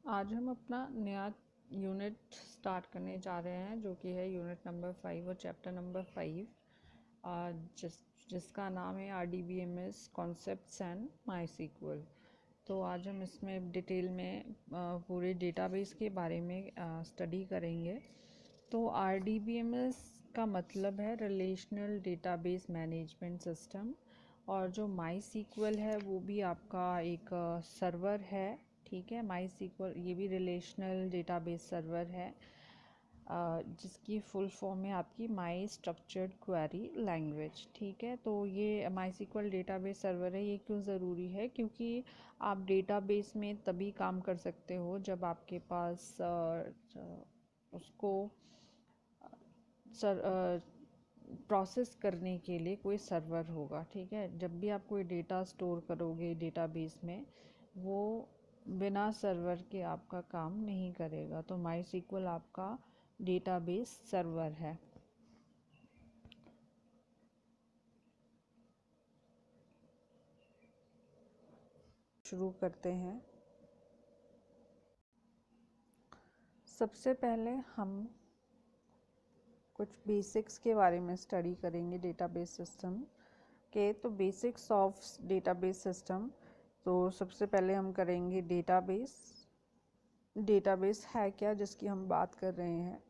आज हम अपना नया यूनिट स्टार्ट करने जा रहे हैं जो कि है यूनिट नंबर 5 और चैप्टर नंबर 5 जिसका नाम है RDBMS concepts and MySQL. तो आज हम इसमें डिटेल में पूरे डेटाबेस के बारे में स्टडी करेंगे। तो RDBMS का मतलब है रिलेशनल डेटाबेस मैनेजमेंट सिस्टम, और जो माई सीक्वल है वो भी आपका एक सर्वर है। ठीक है, माई सीक्वल ये भी रिलेशनल डेटाबेस सर्वर है, जिसकी फुल फॉर्म है आपकी माई स्ट्रक्चर्ड क्वेरी लैंग्वेज। ठीक है, तो ये माई सीक्वल डेटाबेस सर्वर है। ये क्यों ज़रूरी है? क्योंकि आप डेटाबेस में तभी काम कर सकते हो जब आपके पास उसको प्रोसेस करने के लिए कोई सर्वर होगा। ठीक है, जब भी आप कोई डेटा स्टोर करोगे डेटाबेस में, वो बिना सर्वर के आपका काम नहीं करेगा। तो माई सीक्वल आपका डेटाबेस सर्वर है। शुरू करते हैं। सबसे पहले हम कुछ बेसिक्स के बारे में स्टडी करेंगे डेटाबेस सिस्टम के। तो बेसिक्स ऑफ डेटाबेस सिस्टम, तो सबसे पहले हम करेंगे डेटाबेस। डेटाबेस है क्या जिसकी हम बात कर रहे हैं?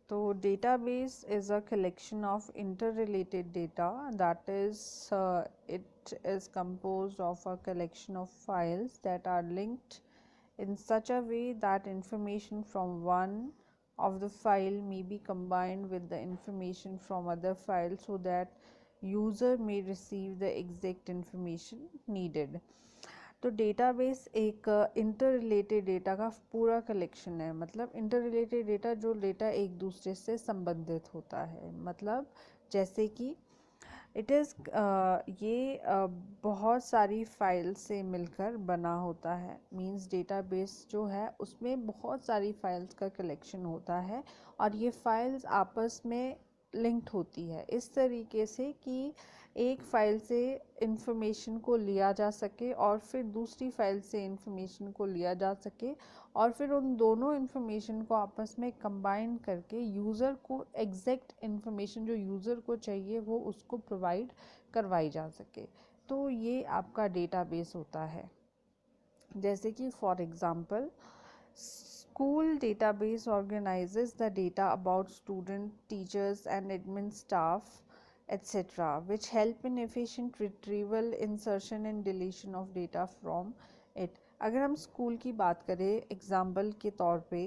तो database is a collection of interrelated data, that is it is composed of a collection of files that are linked in such a way that information from one of the file may be combined with the information from other files so that user may receive the exact information needed. तो database एक inter related data का पूरा collection है। मतलब inter related data, जो data एक दूसरे से संबंधित होता है। मतलब जैसे कि इट इज़ ये बहुत सारी फाइल से मिलकर बना होता है। मींस डेटाबेस जो है उसमें बहुत सारी फाइल्स का कलेक्शन होता है, और ये फाइल्स आपस में लिंक्ड होती है इस तरीके से कि एक फ़ाइल से इंफॉर्मेशन को लिया जा सके और फिर दूसरी फ़ाइल से इंफॉर्मेशन को लिया जा सके, और फिर उन दोनों इंफॉर्मेशन को आपस में कंबाइन करके यूज़र को एग्जैक्ट इंफॉर्मेशन जो यूज़र को चाहिए वो उसको प्रोवाइड करवाई जा सके। तो ये आपका डेटाबेस होता है। जैसे कि for example, school database organizes the data about student, teachers and admin staff, etc., which help in efficient retrieval, insertion and deletion of data from it. अगर हम स्कूल की बात करें एग्जाम्पल के तौर पे,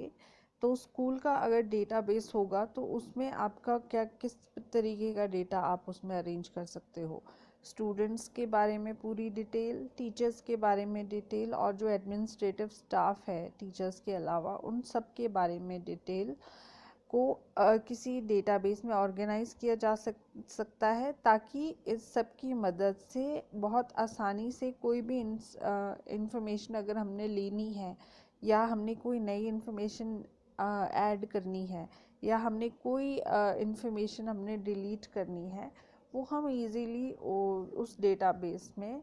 तो स्कूल का अगर डेटाबेस होगा तो उसमें आपका क्या किस तरीके का डेटा आप उसमें अरेंज कर सकते हो। स्टूडेंट्स के बारे में पूरी डिटेल, टीचर्स के बारे में डिटेल, और जो एडमिनिस्ट्रेटिव स्टाफ है टीचर्स के अलावा उन सब के बारे में डिटेल को किसी डेटाबेस में ऑर्गेनाइज किया जा सकता है, ताकि इस सब की मदद से बहुत आसानी से कोई भी इंफॉर्मेशन अगर हमने लेनी है, या हमने कोई नई इंफॉर्मेशन ऐड करनी है, या हमने कोई इंफॉर्मेशन हमने डिलीट करनी है, वो हम इजीली उस डेटाबेस में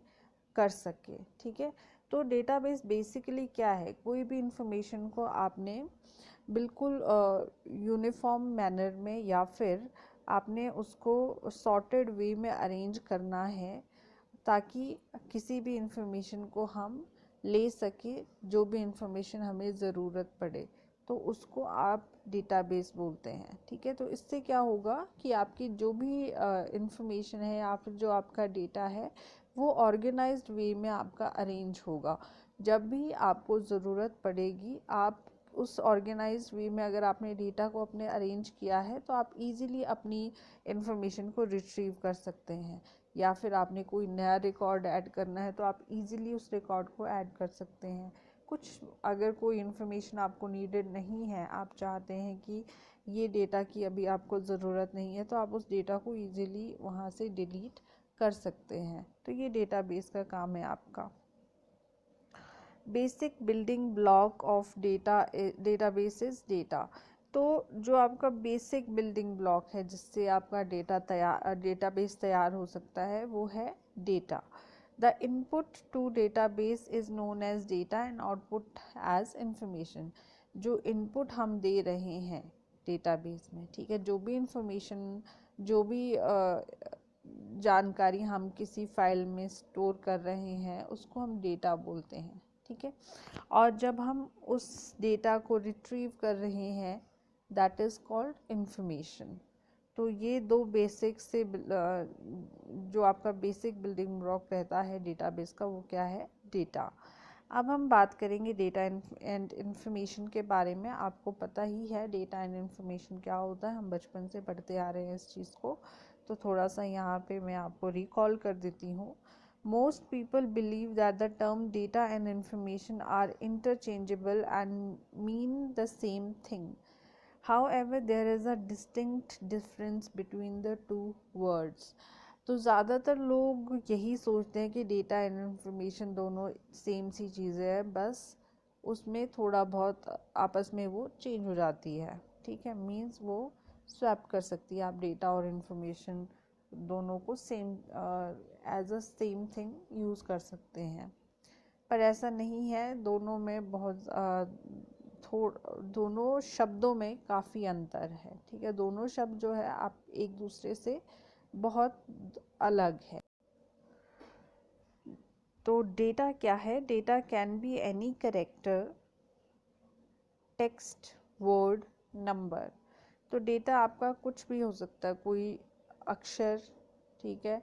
कर सके। ठीक है, तो डेटाबेस बेसिकली क्या है? कोई भी इंफॉर्मेशन को आपने बिल्कुल यूनिफॉर्म मैनर में, या फिर आपने उसको सॉर्टेड वे में अरेंज करना है, ताकि किसी भी इंफॉर्मेशन को हम ले सके, जो भी इंफॉर्मेशन हमें ज़रूरत पड़े, तो उसको आप डेटाबेस बोलते हैं। ठीक है, तो इससे क्या होगा कि आपकी जो भी इंफॉर्मेशन है या फिर जो आपका डेटा है वो ऑर्गेनाइज्ड वे में आपका अरेंज होगा। जब भी आपको ज़रूरत पड़ेगी, आप उस ऑर्गेनाइज्ड वे में अगर आपने डेटा को अपने अरेंज किया है तो आप इजीली अपनी इंफॉर्मेशन को रिट्रीव कर सकते हैं। या फिर आपने कोई नया रिकॉर्ड ऐड करना है तो आप इजीली उस रिकॉर्ड को ऐड कर सकते हैं। कुछ अगर कोई इन्फॉर्मेशन आपको नीडेड नहीं है, आप चाहते हैं कि ये डेटा की अभी आपको ज़रूरत नहीं है, तो आप उस डेटा को इजीली वहाँ से डिलीट कर सकते हैं। तो ये डेटाबेस का काम है आपका। Basic building block of database is data. तो जो आपका बेसिक बिल्डिंग ब्लॉक है जिससे आपका डेटाबेस तैयार हो सकता है, वो है data. The input to database is known as data and output as information. जो इनपुट हम दे रहे हैं डेटाबेस में, ठीक है, जो भी इंफॉर्मेशन, जो भी जानकारी हम किसी फाइल में स्टोर कर रहे हैं उसको हम डेटा बोलते हैं, ठीक है। और जब हम उस डेटा को रिट्रीव कर रहे हैं दैट इज़ कॉल्ड इंफॉर्मेशन। तो ये दो बेसिक से जो आपका बेसिक बिल्डिंग ब्लॉक रहता है डेटाबेस का, वो क्या है? डेटा। अब हम बात करेंगे डेटा एंड इंफॉर्मेशन के बारे में। आपको पता ही है डेटा एंड इंफॉर्मेशन क्या होता है, हम बचपन से पढ़ते आ रहे हैं इस चीज़ को, तो थोड़ा सा यहाँ पे मैं आपको रिकॉल कर देती हूँ। Most people believe that the term data and information are interchangeable and mean the same thing. However, there is a distinct difference between the two words. तो ज़्यादातर लोग यही सोचते हैं कि डेटा एंड इंफॉर्मेशन दोनों सेम सी चीज़ें हैं, बस उसमें थोड़ा बहुत आपस में वो चेंज हो जाती है, ठीक है। मीन्स वो स्वैप कर सकती है, आप डेटा और इंफॉर्मेशन दोनों को same as a same thing use कर सकते हैं, पर ऐसा नहीं है। दोनों में बहुत दोनों शब्दों में काफ़ी अंतर है, ठीक है। दोनों शब्द जो है आप एक दूसरे से बहुत अलग है। तो डेटा क्या है? Data can be any character, text, word, number. तो डेटा आपका कुछ भी हो सकता है, कोई अक्षर, ठीक है,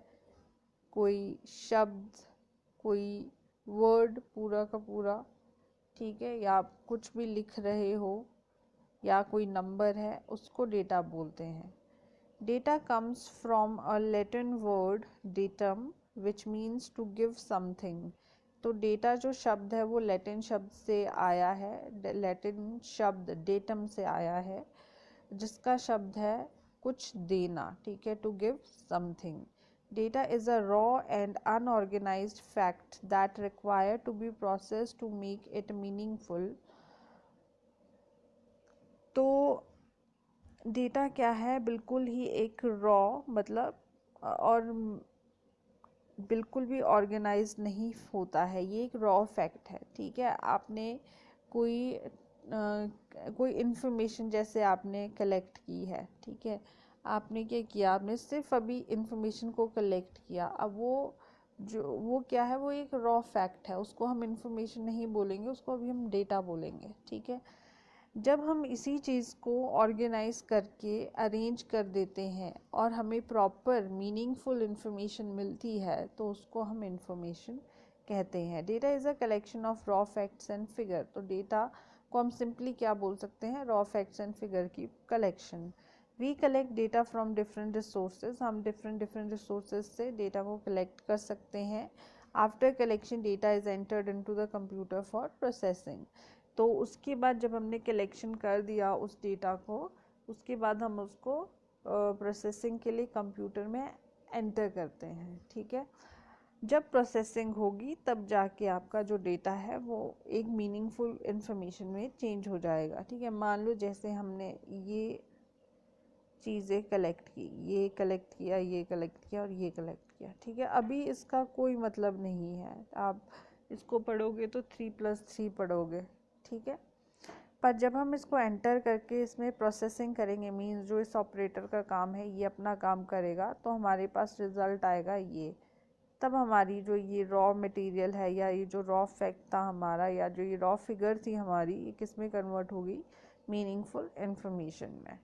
कोई शब्द, कोई वर्ड पूरा का पूरा, ठीक है, या आप कुछ भी लिख रहे हो, या कोई नंबर है, उसको डेटा बोलते हैं। Data comes from a Latin word datum which means to give something. तो डेटा जो शब्द है वो लैटिन शब्द से आया है, लैटिन शब्द डेटम से आया है, जिसका शब्द है कुछ देना, ठीक है, to give something. Data is a raw and unorganized fact that require to be processed to make it meaningful. तो डेटा क्या है? बिल्कुल ही एक रॉ, मतलब और बिल्कुल भी ऑर्गेनाइज नहीं होता है, ये एक रॉ फैक्ट है, ठीक है। आपने कोई इन्फॉर्मेशन जैसे आपने कलेक्ट की है, ठीक है, आपने क्या किया, आपने सिर्फ अभी इन्फॉर्मेशन को कलेक्ट किया। अब वो क्या है? वो एक रॉ फैक्ट है, उसको हम इन्फॉर्मेशन नहीं बोलेंगे, उसको अभी हम डेटा बोलेंगे, ठीक है। जब हम इसी चीज़ को ऑर्गेनाइज करके अरेंज कर देते हैं और हमें प्रॉपर मीनिंगफुल इंफॉर्मेशन मिलती है तो उसको हम इंफॉर्मेशन कहते हैं। Data is a collection of raw facts and figure. तो डेटा को हम सिंपली क्या बोल सकते हैं? रॉ फैक्ट्स एंड फिगर की collection. We collect data from different resources. हम डिफरेंट रिसोर्सेज से डेटा को कलेक्ट कर सकते हैं। After collection data is entered into the computer for processing. तो उसके बाद जब हमने कलेक्शन कर दिया उस डेटा को, उसके बाद हम उसको प्रोसेसिंग के लिए कंप्यूटर में एंटर करते हैं, ठीक है। जब प्रोसेसिंग होगी तब जाके आपका जो डेटा है वो एक मीनिंगफुल इंफॉर्मेशन में चेंज हो जाएगा, ठीक है। मान लो जैसे हमने ये चीज़ें कलेक्ट की, ये कलेक्ट किया, ये कलेक्ट किया और ये कलेक्ट किया, ठीक है। अभी इसका कोई मतलब नहीं है, आप इसको पढ़ोगे तो 3+3 पढ़ोगे, ठीक है। पर जब हम इसको एंटर करके इसमें प्रोसेसिंग करेंगे, मीन्स जो इस ऑपरेटर का काम है ये अपना काम करेगा, तो हमारे पास रिज़ल्ट आएगा ये। तब हमारी जो ये रॉ मटेरियल है, या ये जो रॉ फैक्ट था हमारा, या जो ये रॉ फिगर थी हमारी, ये किस में कन्वर्ट होगी? मीनिंगफुल इंफॉर्मेशन में।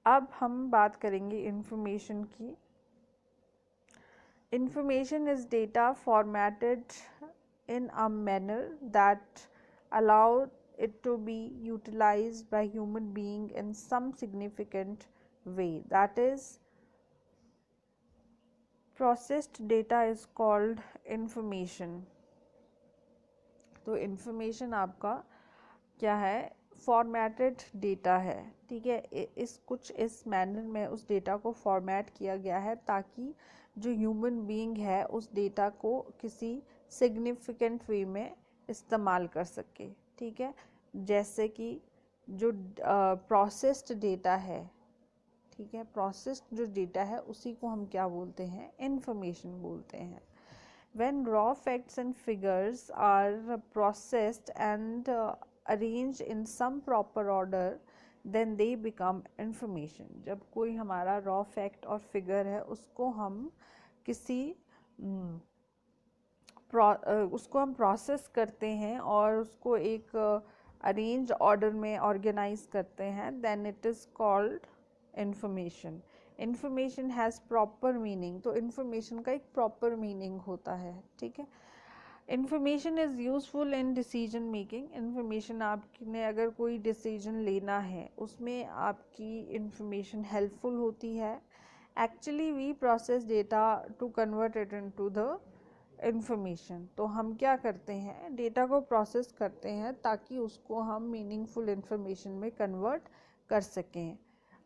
अब हम बात करेंगे इंफॉर्मेशन की। Information is data formatted in a manner that allow it to be utilized by human being in some significant way. That is, processed data is called information. तो information आपका क्या है? फॉर्मेटेड डेटा है, ठीक है। इस manner में उस डेटा को फॉर्मेट किया गया है ताकि जो ह्यूमन बीइंग है उस डेटा को किसी सिग्निफिकेंट वे में इस्तेमाल कर सके, ठीक है। जैसे कि जो प्रोसेस्ड डेटा है, ठीक है। प्रोसेस्ड जो डेटा है उसी को हम क्या बोलते हैं, इंफॉर्मेशन बोलते हैं। When raw facts and figures are processed and arranged in some proper order, then they become information. जब कोई हमारा raw fact और figure है उसको हम किसी उसको हम प्रोसेस करते हैं और उसको एक अरेंज ऑर्डर में ऑर्गेनाइज करते हैं, then it is called information. Information has proper meaning, तो इंफॉर्मेशन का एक प्रॉपर मीनिंग होता है, ठीक है। Information is useful in decision making. Information आपने अगर कोई डिसीजन लेना है उसमें आपकी इंफॉर्मेशन हेल्पफुल होती है। Actually we process data to convert it into the information. तो हम क्या करते हैं, डेटा को प्रोसेस करते हैं ताकि उसको हम मीनिंगफुल इंफॉर्मेशन में कन्वर्ट कर सकें।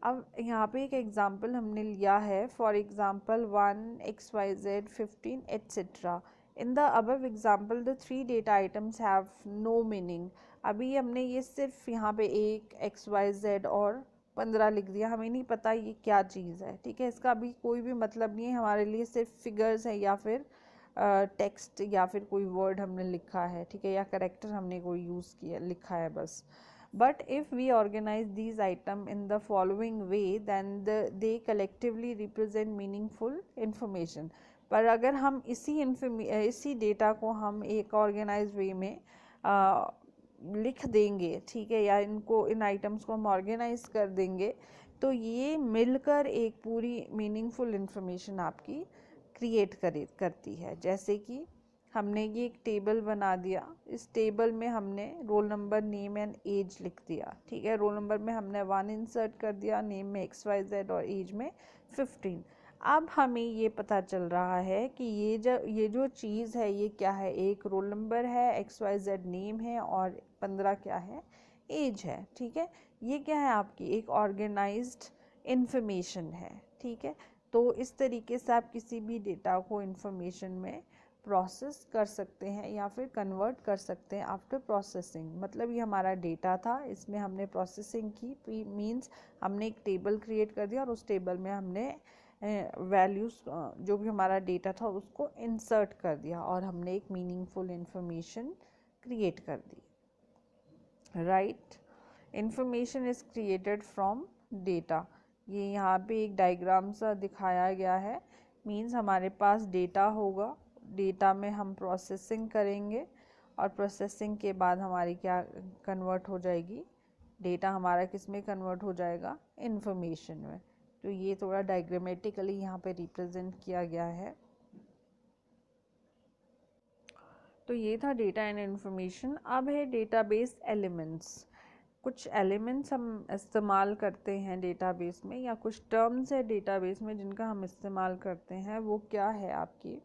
अब यहाँ पे एक एग्जांपल हमने लिया है, for example 1 XYZ 15 etcetera. In the above example the 3 data items have no meaning. अभी हमने ये सिर्फ यहाँ पे 1 XYZ और 15 लिख दिया, हमें नहीं पता ये क्या चीज़ है, ठीक है। इसका अभी कोई भी मतलब नहीं है हमारे लिए, सिर्फ फिगर्स है या फिर टेक्स्ट या फिर कोई वर्ड हमने लिखा है, ठीक है, या करेक्टर हमने कोई यूज़ किया लिखा है बस। But if we organise these item in the following way then they collectively represent meaningful information. पर अगर हम इसी डेटा को हम एक ऑर्गेनाइज वे में लिख देंगे, ठीक है, या इन आइटम्स को हम ऑर्गेनाइज कर देंगे, तो ये मिलकर एक पूरी मीनिंगफुल इंफॉर्मेशन आपकी क्रिएट करती है। जैसे कि हमने ये एक टेबल बना दिया, इस टेबल में हमने roll number, name and age लिख दिया, ठीक है। रोल नंबर में हमने 1 इंसर्ट कर दिया, नेम में XYZ और एज में 15। अब हमें ये पता चल रहा है कि ये जो चीज़ है ये क्या है, एक रोल नंबर है, XYZ नेम है और 15 क्या है, एज है, ठीक है। ये क्या है, आपकी एक ऑर्गेनाइज्ड इंफॉर्मेशन है, ठीक है। तो इस तरीके से आप किसी भी डेटा को इंफॉर्मेशन में प्रोसेस कर सकते हैं या फिर कन्वर्ट कर सकते हैं आफ्टर प्रोसेसिंग। मतलब ये हमारा डेटा था, इसमें हमने प्रोसेसिंग की, मींस हमने एक टेबल क्रिएट कर दिया और उस टेबल में हमने वैल्यूज़ जो भी हमारा डेटा था उसको इंसर्ट कर दिया और हमने एक मीनिंगफुल इंफॉर्मेशन क्रिएट कर दी, right. Information is created from data. ये यहाँ पे एक डायग्राम सा दिखाया गया है, मींस हमारे पास डेटा होगा, डेटा में हम प्रोसेसिंग करेंगे और प्रोसेसिंग के बाद हमारी क्या कन्वर्ट हो जाएगी, डेटा हमारा किस में कन्वर्ट हो जाएगा, इंफॉर्मेशन में। तो ये थोड़ा डायग्रामेटिकली यहाँ पे रिप्रेजेंट किया गया है। तो ये था डेटा एंड इंफॉर्मेशन। अब है डेटाबेस एलिमेंट्स। कुछ एलिमेंट्स हम इस्तेमाल करते हैं डेटाबेस में, या कुछ टर्म्स है डेटाबेस में जिनका हम इस्तेमाल करते हैं, वो क्या है आपकी।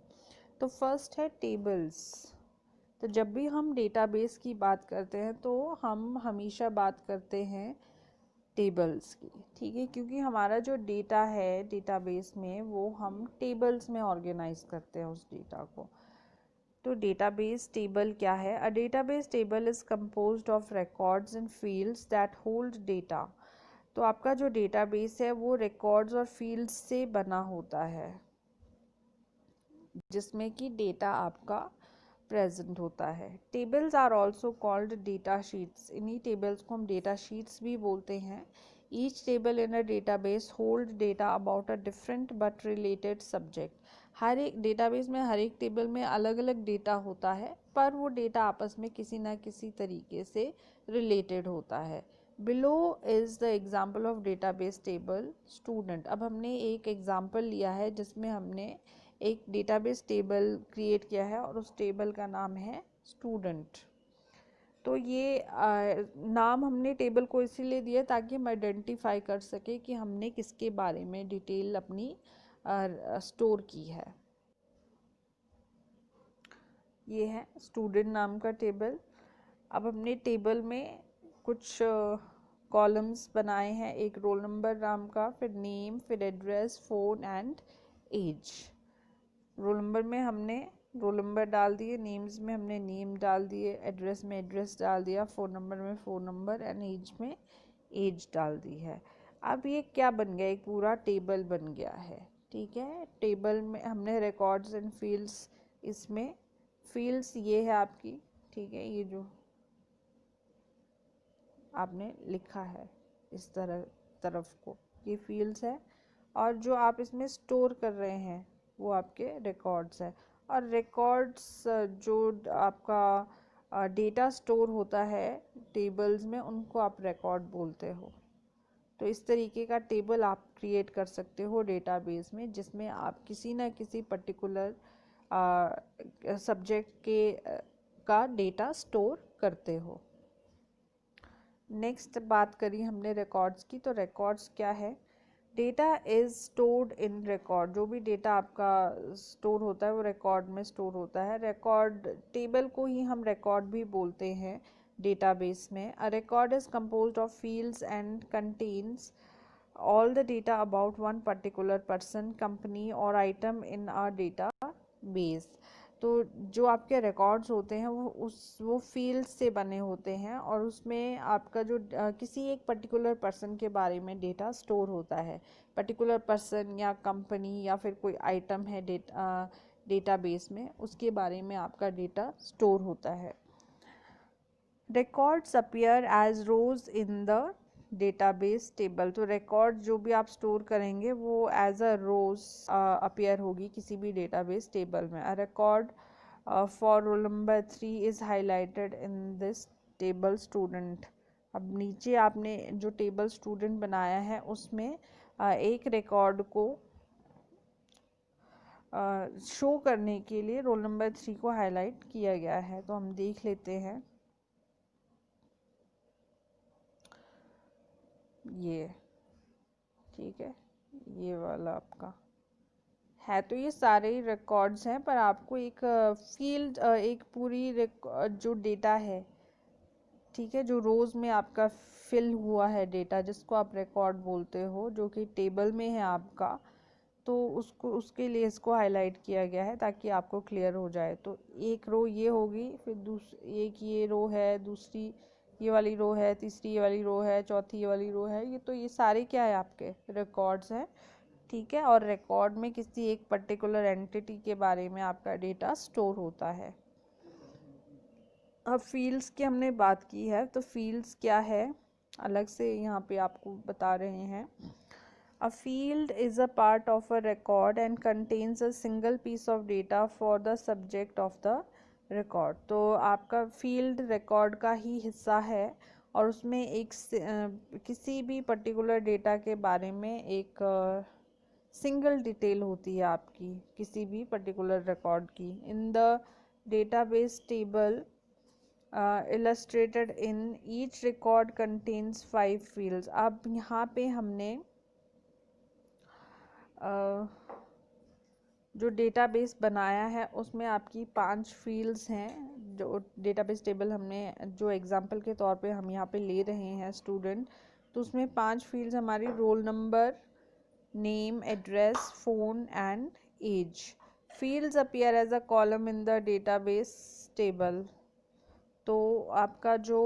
तो फर्स्ट है टेबल्स। तो जब भी हम डेटाबेस की बात करते हैं तो हम हमेशा बात करते हैं टेबल्स की, ठीक है, क्योंकि हमारा जो डेटा है डेटाबेस में वो हम टेबल्स में ऑर्गेनाइज करते हैं उस डेटा को। तो डेटाबेस टेबल क्या है, a database table is composed of records and fields that hold data. तो आपका जो डेटाबेस है वो रिकॉर्ड्स और फील्ड्स से बना होता है जिसमें कि डेटा आपका प्रेजेंट होता है। Tables are also called data sheets. इन्हीं टेबल्स को हम डेटा शीट्स भी बोलते हैं। Each table in a database hold data about a different but related subject. हर एक डेटाबेस में, हर एक टेबल में अलग अलग डेटा होता है, पर वो डेटा आपस में किसी ना किसी तरीके से रिलेटेड होता है। Below is the example of database table student. अब हमने एक एग्जाम्पल लिया है जिसमें हमने एक डेटाबेस टेबल क्रिएट किया है और उस टेबल का नाम है स्टूडेंट। तो ये नाम हमने टेबल को इसीलिए दिया ताकि हम आइडेंटिफाई कर सके कि हमने किसके बारे में डिटेल अपनी स्टोर की है। ये है स्टूडेंट नाम का टेबल। अब हमने टेबल में कुछ कॉलम्स बनाए हैं, एक रोल नंबर नाम का, फिर नेम, फिर address, phone and age. Roll number में हमने रोल नंबर डाल दिए, नेम्स में हमने नेम डाल दिए, एड्रेस में एड्रेस डाल दिया, फ़ोन नंबर में फ़ोन नंबर एंड एज में एज डाल दी है। अब ये क्या बन गया, एक पूरा टेबल बन गया है, ठीक है। टेबल में हमने रिकॉर्ड्स एंड फील्ड्स, इसमें फील्ड्स ये है आपकी, ठीक है, ये जो आपने लिखा है इस तरफ को, ये फील्ड्स है, और जो आप इसमें स्टोर कर रहे हैं वो आपके रिकॉर्ड्स है। और रिकॉर्ड्स जो आपका डेटा स्टोर होता है टेबल्स में, उनको आप रिकॉर्ड बोलते हो। तो इस तरीके का टेबल आप क्रिएट कर सकते हो डेटाबेस में, जिसमें आप किसी न किसी पर्टिकुलर सब्जेक्ट का डेटा स्टोर करते हो। नेक्स्ट बात करी हमने रिकॉर्ड्स की, तो रिकॉर्ड्स क्या है? Data is stored in record. जो भी डेटा आपका स्टोर होता है वो रिकॉर्ड में स्टोर होता है। रिकॉर्ड टेबल को ही हम रिकॉर्ड भी बोलते हैं डेटाबेस में। A record is composed of fields and contains all the data about one particular person, company or item in our database। तो जो आपके रिकॉर्ड्स होते हैं वो फील्ड से बने होते हैं, और उसमें आपका जो किसी एक पर्टिकुलर पर्सन के बारे में डेटा स्टोर होता है। पर्टिकुलर पर्सन या कंपनी या फिर कोई आइटम है डेटाबेस में, उसके बारे में आपका डेटा स्टोर होता है। Records appear as rows in the database table. तो रिकॉर्ड जो भी आप स्टोर करेंगे वो एज अ रोज अपीयर होगी किसी भी डेटाबेस टेबल में। A record for roll number 3 is highlighted in this table student. अब नीचे आपने जो टेबल स्टूडेंट बनाया है उसमें एक रिकॉर्ड को शो करने के लिए रोल नंबर 3 को हाईलाइट किया गया है। तो हम देख लेते हैं, ये ठीक है, ये वाला आपका है। तो ये सारे ही रिकॉर्ड्स हैं, पर आपको एक फील्ड एक पूरी जो डेटा है, ठीक है, जो रोज़ में आपका फिल हुआ है डेटा, जिसको आप रिकॉर्ड बोलते हो, जो कि टेबल में है आपका, तो उसको उसके लिए इसको हाईलाइट किया गया है ताकि आपको क्लियर हो जाए। तो एक रो ये होगी, फिर एक ये रो है, दूसरी ये वाली रो है, तीसरी ये वाली रो है, चौथी ये वाली रो है। ये तो ये सारे क्या है, आपके रिकॉर्ड्स हैं, ठीक है। और रिकॉर्ड में किसी एक पर्टिकुलर एंटिटी के बारे में आपका डेटा स्टोर होता है। अब फील्ड्स की हमने बात की है, तो फील्ड्स क्या है अलग से यहाँ पे आपको बता रहे हैं। A field is a part of a record and contains a single piece of data for the subject of the record। तो आपका field record का ही हिस्सा है, और उसमें एक किसी भी पर्टिकुलर डेटा के बारे में एक सिंगल डिटेल होती है आपकी किसी भी पर्टिकुलर रिकॉर्ड की। इन the database table illustrated in each record contains 5 fields। अब यहाँ पे हमने जो डेटाबेस बनाया है उसमें आपकी 5 फील्ड्स हैं। जो डेटाबेस टेबल हमने जो एग्जांपल के तौर पे हम यहाँ पे ले रहे हैं स्टूडेंट, तो उसमें 5 फील्ड्स हमारी roll number, name, address, phone and age. Fields appear as a column in the database table. तो आपका जो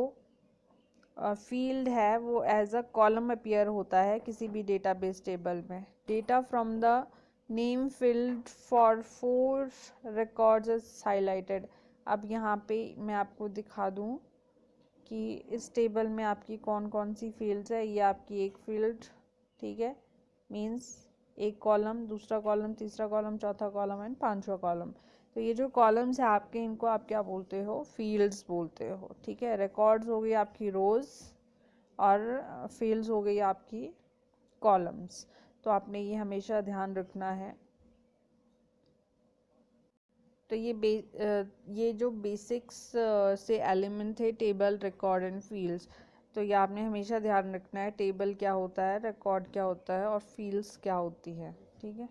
फील्ड है वो एज अ कॉलम अपीयर होता है किसी भी डेटाबेस टेबल में। Data from the name field for 4 records is highlighted. अब यहाँ पे मैं आपको दिखा दूँ कि इस टेबल में आपकी कौन कौन सी फील्ड्स है। ये आपकी एक फील्ड, ठीक है, मीन्स एक कॉलम, दूसरा कॉलम, तीसरा कॉलम, चौथा कॉलम एंड पांचवा कॉलम। तो ये जो कॉलम्स है आपके, इनको आप क्या बोलते हो, फील्ड्स बोलते हो, ठीक है। रिकॉर्ड्स हो गई आपकी रोज, और फील्ड्स हो गई आपकी कॉलम्स। तो आपने ये हमेशा ध्यान रखना है। तो ये जो बेसिक्स से एलिमेंट थे, टेबल, रिकॉर्ड एंड फील्ड्स, तो ये आपने हमेशा ध्यान रखना है। टेबल क्या होता है, रिकॉर्ड क्या होता है, और फील्ड्स क्या होती है, ठीक है।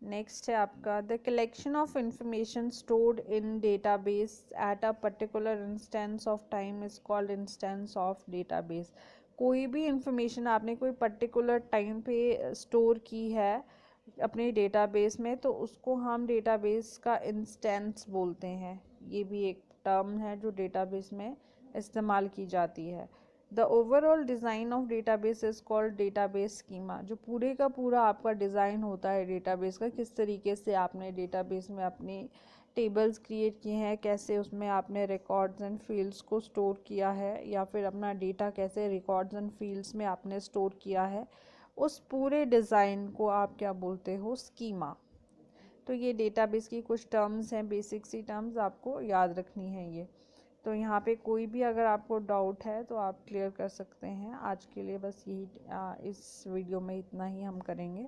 नेक्स्ट है आपका the collection of information stored in database at a particular instance of time is called instance of database. कोई भी इंफॉर्मेशन आपने कोई पर्टिकुलर टाइम पे स्टोर की है अपने डेटाबेस में, तो उसको हम डेटाबेस का इंस्टेंस बोलते हैं। ये भी एक टर्म है जो डेटाबेस में इस्तेमाल की जाती है। The overall design of database is called database schema. जो पूरे का पूरा आपका डिज़ाइन होता है डेटाबेस का, किस तरीके से आपने डेटाबेस में अपनी टेबल्स क्रिएट किए हैं, कैसे उसमें आपने रिकॉर्ड्स एंड फील्ड्स को स्टोर किया है, या फिर अपना डेटा कैसे रिकॉर्ड्स एंड फील्ड्स में आपने स्टोर किया है, उस पूरे डिज़ाइन को आप क्या बोलते हो, स्कीमा। तो ये डेटाबेस की कुछ टर्म्स हैं, बेसिक सी टर्म्स आपको याद रखनी है ये। तो यहाँ पे कोई भी अगर आपको डाउट है तो आप क्लियर कर सकते हैं। आज के लिए बस यही इस वीडियो में इतना ही हम करेंगे।